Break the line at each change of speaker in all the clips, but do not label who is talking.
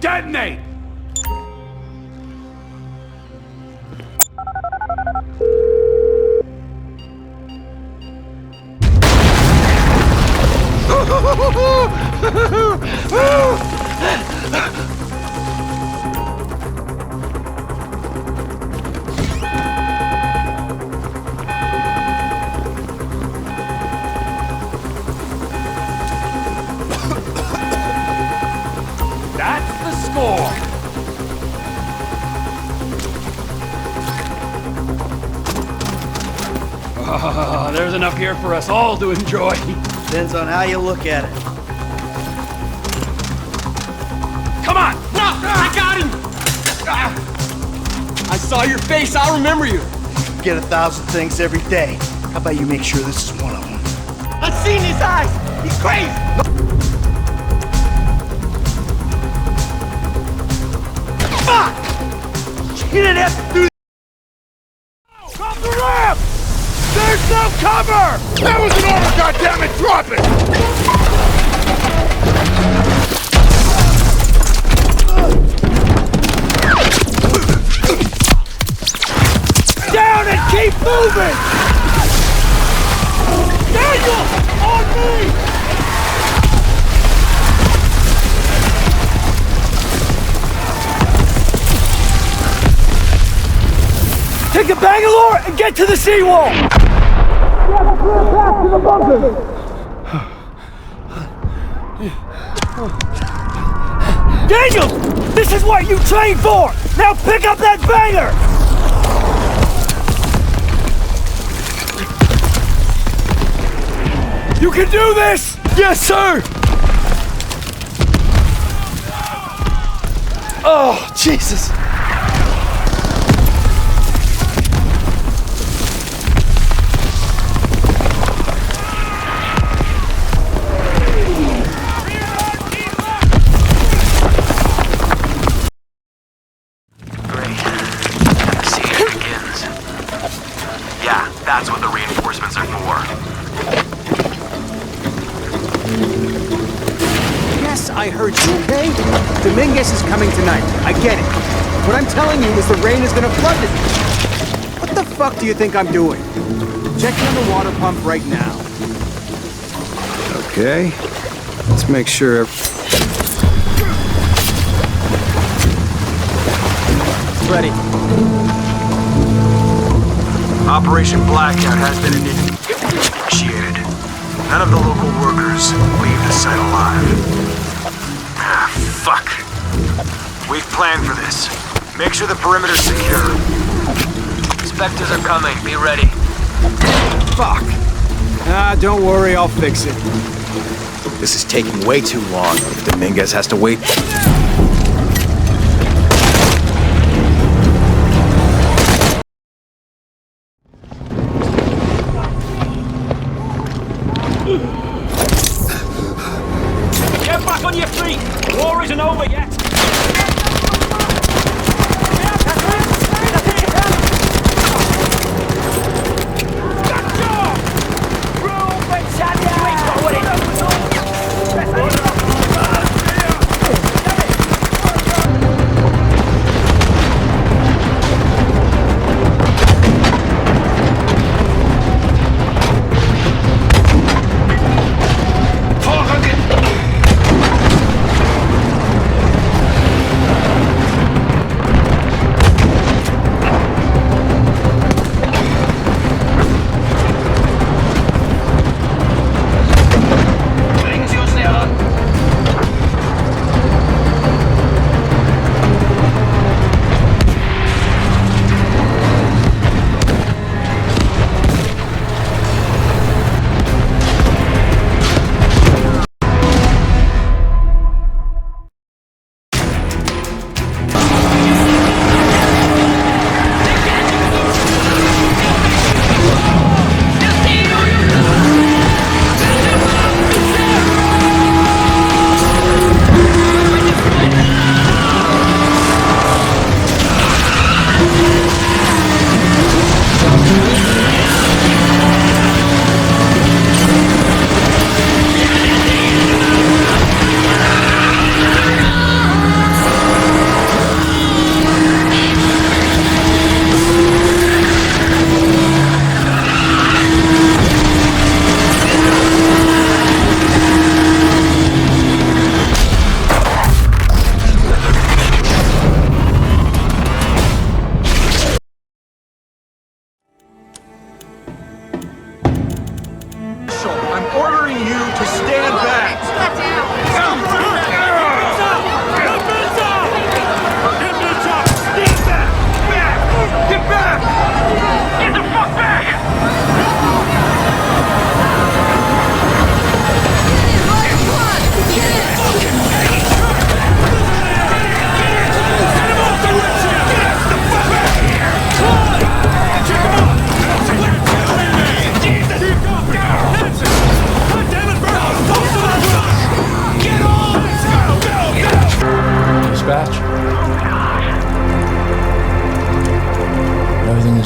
Detonate! That's the score! There's enough here for us all to enjoy.
Depends on how you look at it.
Come on!
No! I got him! I saw your face, I'll remember you.
You get 1,000 things every day. How about you make sure this is one of them?
I've seen his eyes! He's crazy! Fuck! You didn't have to do that!
Drop the ramp! There's no cover! That was an order, goddammit! Drop it! Down and keep moving! Daniel! On me! Take a Bangalore and get to the seawall! Back to the bunker! Daniel! This is what you trained for! Now pick up that banger! You can do this! Yes, sir! Oh, Jesus!
That's what the reinforcements are for.
Yes, I heard you, okay? Dominguez is coming tonight. I get it. What I'm telling you is the rain is gonna flood it. What the fuck do you think I'm doing? Checking on the water pump right now.
Okay. Let's make sure...
Ready.
Operation Blackout has been initiated. None of the local workers leave the site alive. Ah, fuck. We've planned for this. Make sure the perimeter's secure. Inspectors are coming. Be ready.
Fuck. Ah, don't worry, I'll fix it.
This is taking way too long. If Dominguez has to wait...
Get back on your feet! War isn't over yet!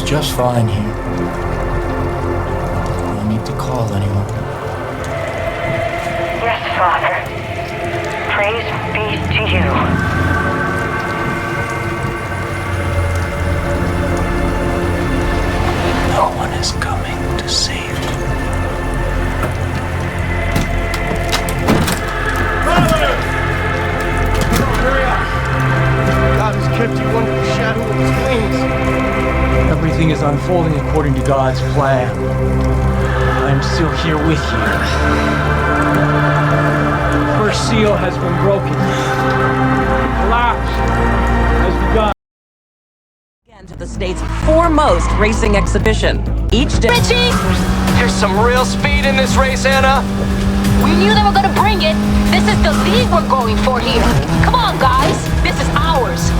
Everything's just fine here. No need to call anyone.
Yes, Father. Praise be to you.
No one is coming to save you.
God has kept you under the shadow of his wings.
Everything is unfolding according to God's plan. I am still here with you. The first seal has been broken. Collapse has begun.
Again to the state's foremost racing exhibition. Each day.
Richie!
There's some real speed in this race, Anna.
We knew they were gonna bring it. This is the lead we're going for here. Come on, guys. This is ours.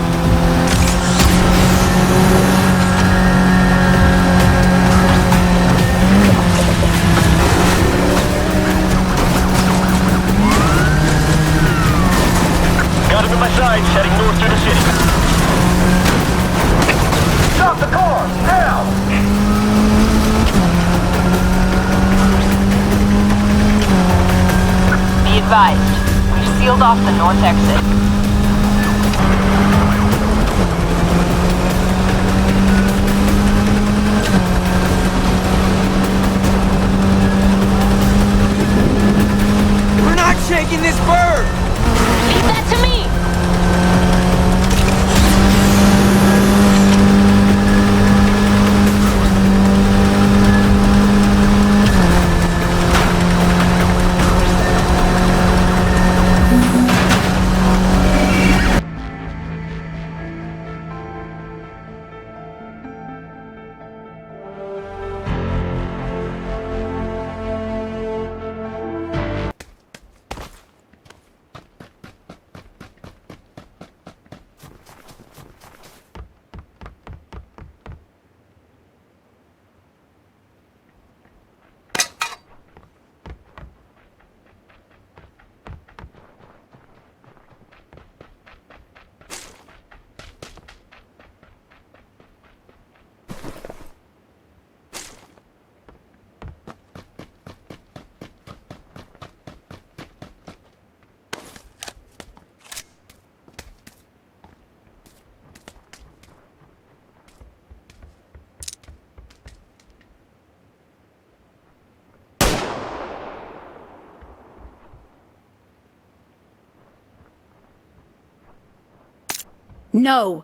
Got him in my sights, heading north through the city. Stop the car! Now!
Be advised. We've sealed off the north exit.
We're not shaking this bird.
Leave that to me.
No!